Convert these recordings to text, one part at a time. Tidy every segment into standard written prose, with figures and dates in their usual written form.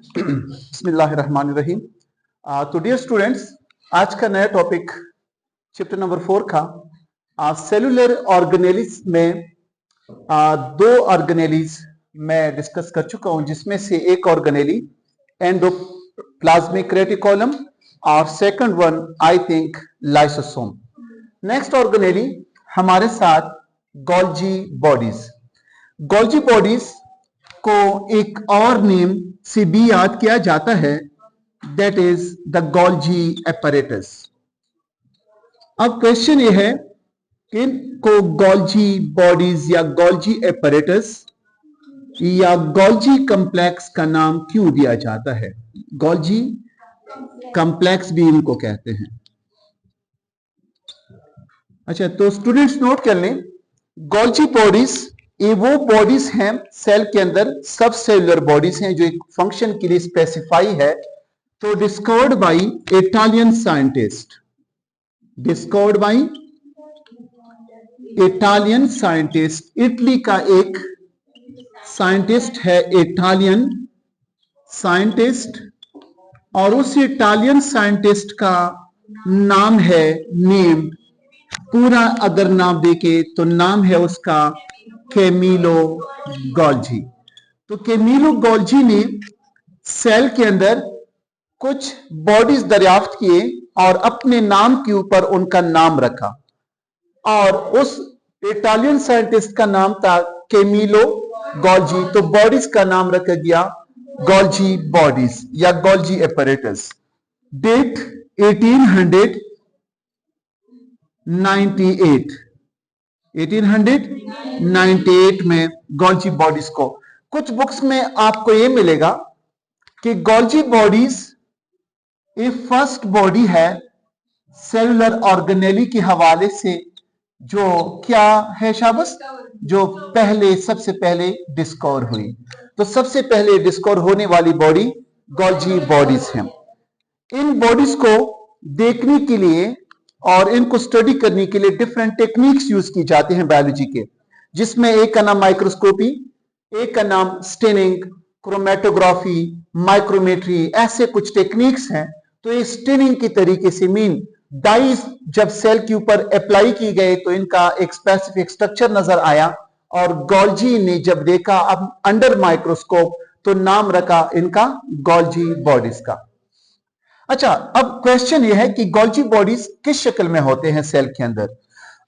बिस्मिल्लाहिर्रहमानिर्रहीम। तो dear students, आज का नया टॉपिक चैप्टर नंबर 4 का सेलुलर ऑर्गेनेलिस में दो ऑर्गेनेलिस मैं डिस्कस कर चुका हूं, जिसमें से एक ऑर्गेनेली एंडोप्लाज्मिक रेटिकुलम और second one I think lysosome. Next organelle हमारे साथ गोल्जी बॉडीज। गोल्जी बॉडीज को एक और नेम से भी याद किया जाता है, that is the Golgi apparatus. अब क्वेश्चन ये है कि इनको गोल्जी बॉडीज या गोल्जी एपरेटस या गोल्जी कॉम्प्लेक्स का नाम क्यों दिया जाता है? गोल्जी कॉम्प्लेक्स भी इनको कहते हैं। अच्छा, तो स्टूडेंट्स नोट कर लें, गोल्जी बॉडीज ये वो बॉडीज हैं सेल के अंदर, सब सेलुलर बॉडीज हैं जो एक फंक्शन के लिए स्पेसिफाई है। तो discovered by Italian scientist, discovered by Italian scientist, Italy का एक साइंटिस्ट है, इटालियन साइंटिस्ट, और उस इटालियन साइंटिस्ट का नाम है नेम्ड, पूरा अगर नाम देखे तो नाम है उसका कैमिलो गोल्जी। तो कैमिलो गोल्जी ने सेल के अंदर कुछ बॉडीज दरियाफ्त किए और अपने नाम के ऊपर उनका नाम रखा, और उस इटालियन साइंटिस्ट का नाम था कैमिलो गोल्जी। तो बॉडीज का नाम रखा गया गोल्जी बॉडीज या गोल्जी एपरेटस। डेट 1898 में गोल्जी बॉडीज को, कुछ बुक्स में आपको यह मिलेगा कि गोल्जी बॉडीज ये फर्स्ट बॉडी है सेलुलर ऑर्गेनेली के हवाले से जो क्या है शाबस, जो पहले सबसे पहले डिस्कवर हुई। तो सबसे पहले डिस्कवर होने वाली बॉडी गोल्जी बॉडीज है। इन बॉडीज को देखने के लिए और इनको स्टडी करने के लिए डिफरेंट टेक्निक्स यूज की जाती हैं बायोलॉजी के, जिसमें एक का नाम माइक्रोस्कोपी, एक का नाम स्टेनिंग, क्रोमेटोग्राफी, माइक्रोमेट्री, ऐसे कुछ टेक्निक्स हैं। तो ये स्टेनिंग की तरीके से मीन डाइस जब सेल के ऊपर अप्लाई की गए तो इनका एक स्पेसिफिक स्ट्रक्चर नजर आया, और गोल्जी ने जब देखा अब अंडर माइक्रोस्कोप तो नाम रखा इनका गोल्जी बॉडीज का। अच्छा, अब क्वेश्चन यह है कि गोल्जी बॉडीज किस शक्ल में होते हैं सेल के अंदर।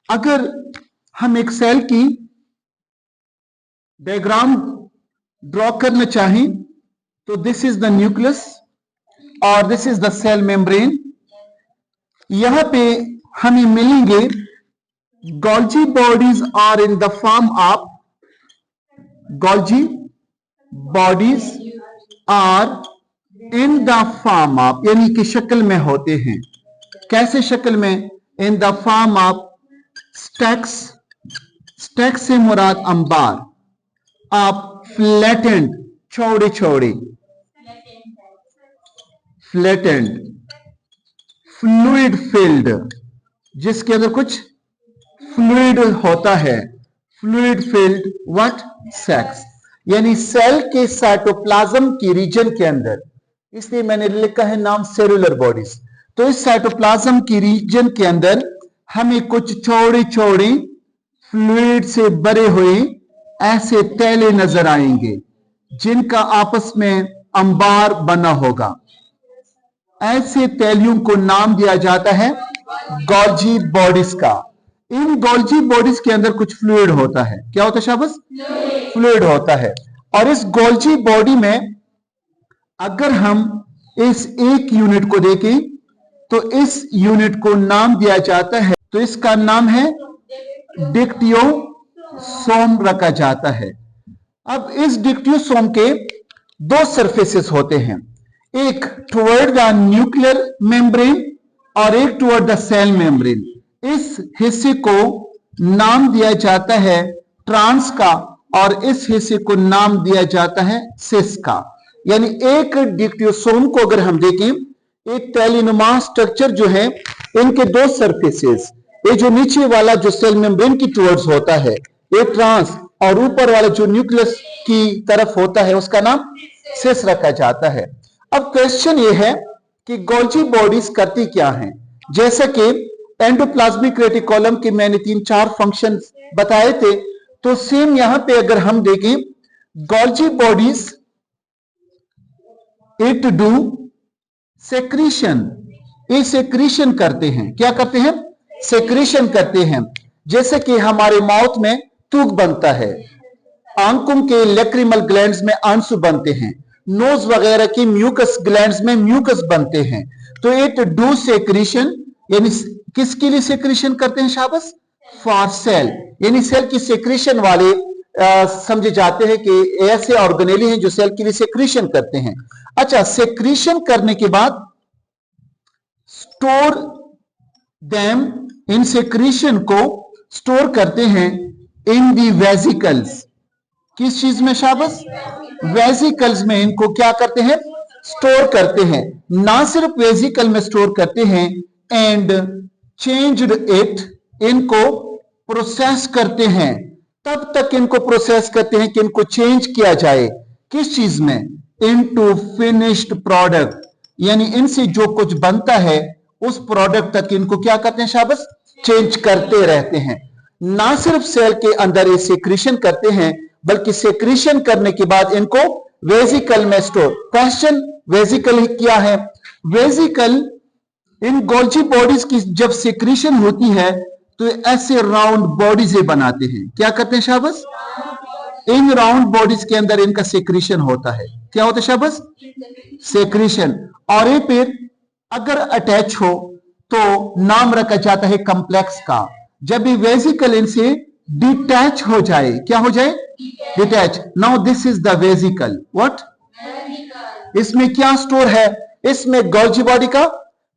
अगर हम एक सेल की डायग्राम ड्रॉ करना चाहें तो दिस इज द न्यूक्लियस और this is the cell membrane. यहां पे हमें मिलेंगे Golgi bodies are in the form of, Golgi bodies are in the form of, यानी कि शक्ल में होते हैं। कैसे शक्ल में? In the form of stacks, stacks से मुराद अंबार, आप फ्लैटेंड, चौड़े चौड़े, फ्लैटेंड, फ्लूइड फील्ड, जिसके अंदर कुछ फ्लूइड होता है, फ्लूइड फील्ड व्हाट सेक्स, यानी सेल के साइटोप्लाज्म की रीजन के अंदर, इसलिए मैंने लिखा है नाम सेलुलर बॉडीज। तो इस साइटोप्लाज्म की रीजन के अंदर हमें कुछ चौड़े चौड़े फ्लूइड से भरे हुए ऐसे तैले नजर आएंगे, जिनका आपस में अंबार बना होगा। ऐसे तैलियों को नाम दिया जाता है गोल्जी बॉडीज का। इन गोल्जी बॉडीज के अंदर कुछ फ्लूइड होता है। क्या होता है शाबाश? फ्लूइड होता है। और इस गोल्जी बॉडी में अगर हम इस एक यूनिट को देखें तो इस यूनिट को नाम दिया जाता है, तो इसका नाम है डिक्टियोसोम रखा जाता है। अब इस डिक्टियोसोम के दो सरफेसेस होते हैं, एक टुवर्ड द न्यूक्लियर मेम्ब्रेन और एक टुवर्ड द सेल मेम्ब्रेन। इस हिस्से को नाम दिया जाता है ट्रांस का और इस हिस्से को नाम दिया जाता है सिस का। यानी एक डिक्टियोसोम को अगर हम देखें, एक तैलीनुमा स्ट्रक्चर जो है, इनके दो सरफेसेस, ये जो नीचे वाला जो सेल मेम्ब्रेन की टुवर्ड्स होता है ये ट्रांस, और ऊपर वाला जो न्यूक्लियस की तरफ होता है उसका नाम सेस रखा जाता है। अब क्वेश्चन ये है कि गोल्जी बॉडीज करती क्या हैं। जैसे कि एंडोप्लाज्मिक रेटिकुलम के मैंने 3-4 फंक्शन बताए थे, तो सेम यहां पे अगर हम देखें, Golgi bodies it do secretion, ये सेक्रीशन करते हैं। क्या करते हैं? सेक्रीशन करते हैं। जैसे कि हमारे माउथ में थूक बनता है, आंखों के लैक्रिमल ग्लैंड्स में आंसू बनते हैं, नोज वगैरह की म्यूकस ग्लैंड्स में म्यूकस बनते हैं। तो इट डू सेक्रीशन, यानी किसके लिए सेक्रीशन करते हैं शाबाश? फॉर सेल, यानी सेल की सेक्रीशन वाले समझे जाते हैं कि ऐसे ऑर्गेनेली हैं जो सेल के लिए सेक्रीशन करते हैं। अच्छा, सेक्रीशन करने के बाद स्टोर देम, इन सेक्रीशन को स्टोर करते हैं इन दी वेजिकल्स। किस चीज में शाबाश? वेजिकल्स में इनको क्या करते हैं? स्टोर करते हैं। ना सिर्फ वेजिकल में स्टोर करते हैं, एंड चेंज्ड इट, इनको प्रोसेस करते हैं। तब तक इनको प्रोसेस करते हैं कि इनको चेंज किया जाए। किस चीज में? इनटू फिनिश्ड प्रोडक्ट, यानी इनसे जो कुछ बनता है उस प्रोडक्ट तक इनको क्या करते हैं शाबाश? चेंज करते रहते हैं। ना सिर्फ सेल के अंदर ये सेक्रीशन करते हैं, बल्कि सेक्रीशन करने के बाद इनको वेजिकल में स्टोर। क्वेश्चन, वेजिकल क्या है? वेजिकल इन गोल्जी बॉडीज की जब सेक्रीशन होती है तो ऐसे राउंड बॉडीज बनाते हैं। क्या करते हैं शाबाश? इन राउंड बॉडीज के अंदर इनका सेक्रीशन होता है। क्या होता है शाबाश? सेक्रीशन। और ये फिर अगर अटैच हो तो नाम रखा जाता है कॉम्प्लेक्स का। जब ये वेजिकल इनसे डिटैच हो जाए, क्या हो जाए? Detach. Now this is the vesicle. What? इसमें क्या स्टोर है? इसमें गोल्जी बॉडी का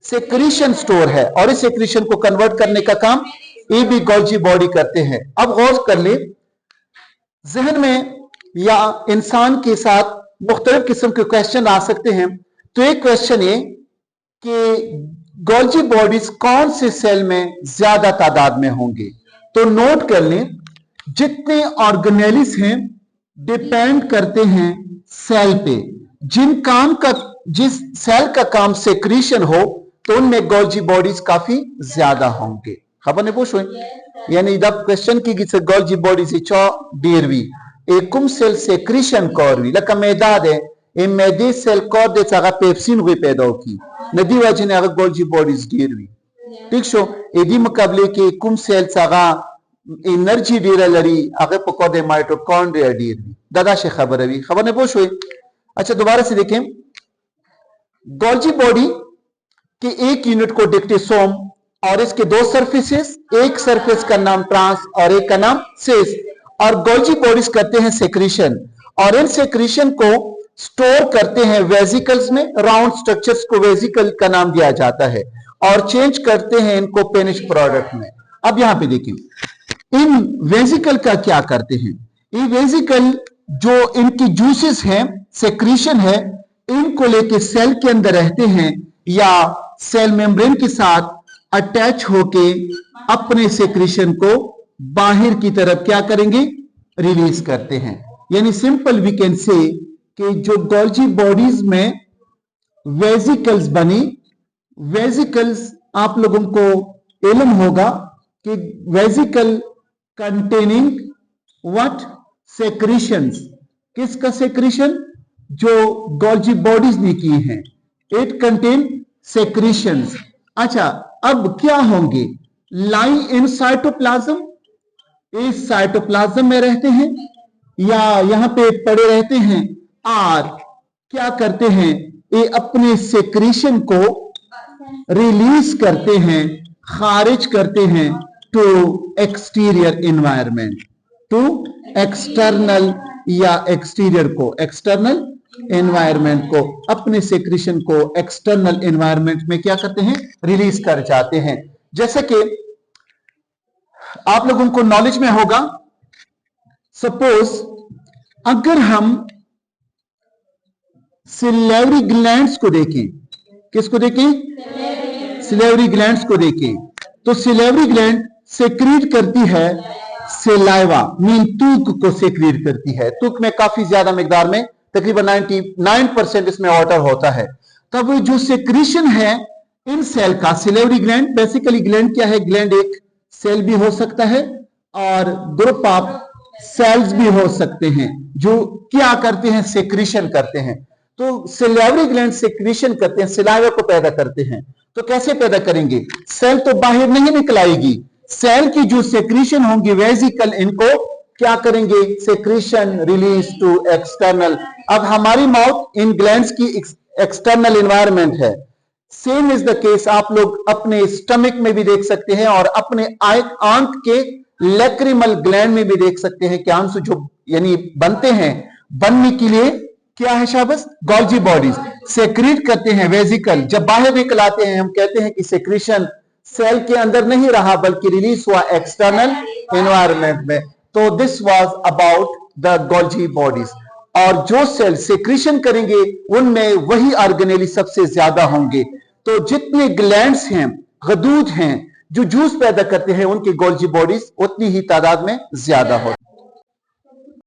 सेक्रीशन स्टोर है, और इस सेक्रीशन को कन्वर्ट करने का काम ये भी गोल्जी बॉडी करते हैं। अब गौर कर ले, जहन में या इंसान के साथ मुख्तलिफ किस्म के क्वेश्चन आ सकते हैं। तो एक क्वेश्चन ये कि गोल्जी बॉडीज कौन से सेल में ज्यादा तादाद में होंगे। तो नोट कर लें, जितने ऑर्गेनेलिस हैं डिपेंड करते हैं सेल पे। जिस सेल का काम सेक्रीशन हो तो उनमें गोल्जी बॉडीज काफी ज्यादा होंगे। खबर नहीं पूछ यानी जब क्वेश्चन की गोल्जी बॉडीज डीरवी एकम सेल सेक्रीशन कॉरवी लका मैदाद है ए मैदे सेल कॉर दे सागा पेप्सिन हुई पैदा की नदी वजह ने अगर गोल्जी बॉडीज डीरवी ठीक शो एदी मुकाबले के कुम सेल सागा एनर्जी डीरा लड़ी अगर पकड़ दे माइटोकॉन्ड्रिया डीरवी दादा से खबर है खबर नहीं पूछ हुई। अच्छा, दोबारा से देखें, गोल्जी बॉडी के एक यूनिट को डिक्टिसोम और इसके दो सरफेसेस, एक सरफेस का नाम ट्रांस और एक का नाम सेस। और गोल्जी बॉडीज करते हैं सेक्रीशन, और इन सेक्रीशन को स्टोर करते हैं वेजिकल्स में। राउंड स्ट्रक्चर्स को वेजिकल का नाम दिया जाता है, और चेंज करते हैं इनको फिनिश्ड प्रोडक्ट में। अब यहां पे देखिए, इन वेजिकल का क्या करते हैं। ये वेजिकल जो इनकी जूसेस हैं, सेक्रीशन है, इनको लेके सेल के अंदर रहते हैं या सेल मेम्ब्रेन के साथ अटैच होके अपने सेक्रीशन को बाहर की तरफ क्या करेंगे? रिलीज करते हैं। यानी सिंपल वी कैन से कि जो गोल्जी बॉडीज में वेजिकल्स बनी, वेजिकल्स आप लोगों को इल्म होगा कि वेजिकल कंटेनिंग व्हाट? सेक्रीशंस। किसका सेक्रीशन? जो गोल्जी बॉडीज ने की हैं, इट कंटेन सेक्रीशंस। अच्छा, अब क्या होंगे? लाई इन साइटोप्लाज्म, इस साइटोप्लाज्म में रहते हैं या यहां पे पड़े रहते हैं। और क्या करते हैं? ये अपने सेक्रीशन को रिलीज करते हैं, खारिज करते हैं to exterior environment, to external या एक्सटीरियर को, एक्सटर्नल एनवायरमेंट को, अपने सेक्रीशन को एक्सटर्नल एनवायरमेंट में क्या करते हैं? रिलीज कर जाते हैं। जैसे कि आप लोगों को नॉलेज में होगा, सपोज अगर हम सिलेवरी ग्लैंड्स को देखें, किसको देखें? सिलेवरी ग्लैंड्स को देखें, तो सिलेवरी ग्लैंड सेक्रीट करती है सेलाइवा, मीन तूक को सेक्रीट करती है। तूक में काफी ज्यादा मिकदार में तकरीबन 99% इसमें वाटर होता है। तब जो सेक्रीशन है इन सेल का, सिलेवरी ग्लैंड, बेसिकली ग्लैंड क्या है, ग्लैंड एक सेल भी हो सकता है और ग्रुप ऑफ सेल्स भी हो सकते हैं जो क्या करते हैं, सेक्रीशन करते हैं। तो सिलेवरी ग्लैंड सेक्रीशन करते हैं, सिलाइवा को पैदा करते हैं। तो कैसे पैदा करेंगे, सेल तो बाहर नहीं निकलाएगी, सेल की जो सेक्रीशन होंगी वेजिकल इनको क्या करेंगे, सेक्रीशन रिलीज टू एक्सटर्नल। अब हमारी माउथ इन ग्लैंड्स की एक्सटर्नल एनवायरनमेंट है। सेम इज द केस आप लोग अपने स्टमक में भी देख सकते हैं और अपने आंत के लैक्रिमल ग्लैंड में भी देख सकते हैं कि आंसू जो यानी बनते हैं, बनने के लिए क्या है शाबस, गोल्जी बॉडीज सेक्रीट करते हैं वेजिकल। जब बाहर निकल आते हैं हम कहते हैं कि सेक्रीशन सेल के अंदर नहीं रहा बल्कि रिलीज हुआ एक्सटर्नल एनवायरनमेंट में। तो this was about the Golgi bodies. और जो सेल सेक्रीशन करेंगे उनमें वही ऑर्गेनेली सबसे ज्यादा होंगे। तो जितने ग्लैंड्स हैं, गदूद हैं जो जूस पैदा करते हैं, उनकी गोल्जी बॉडीज उतनी ही तादाद में ज्यादा होती है।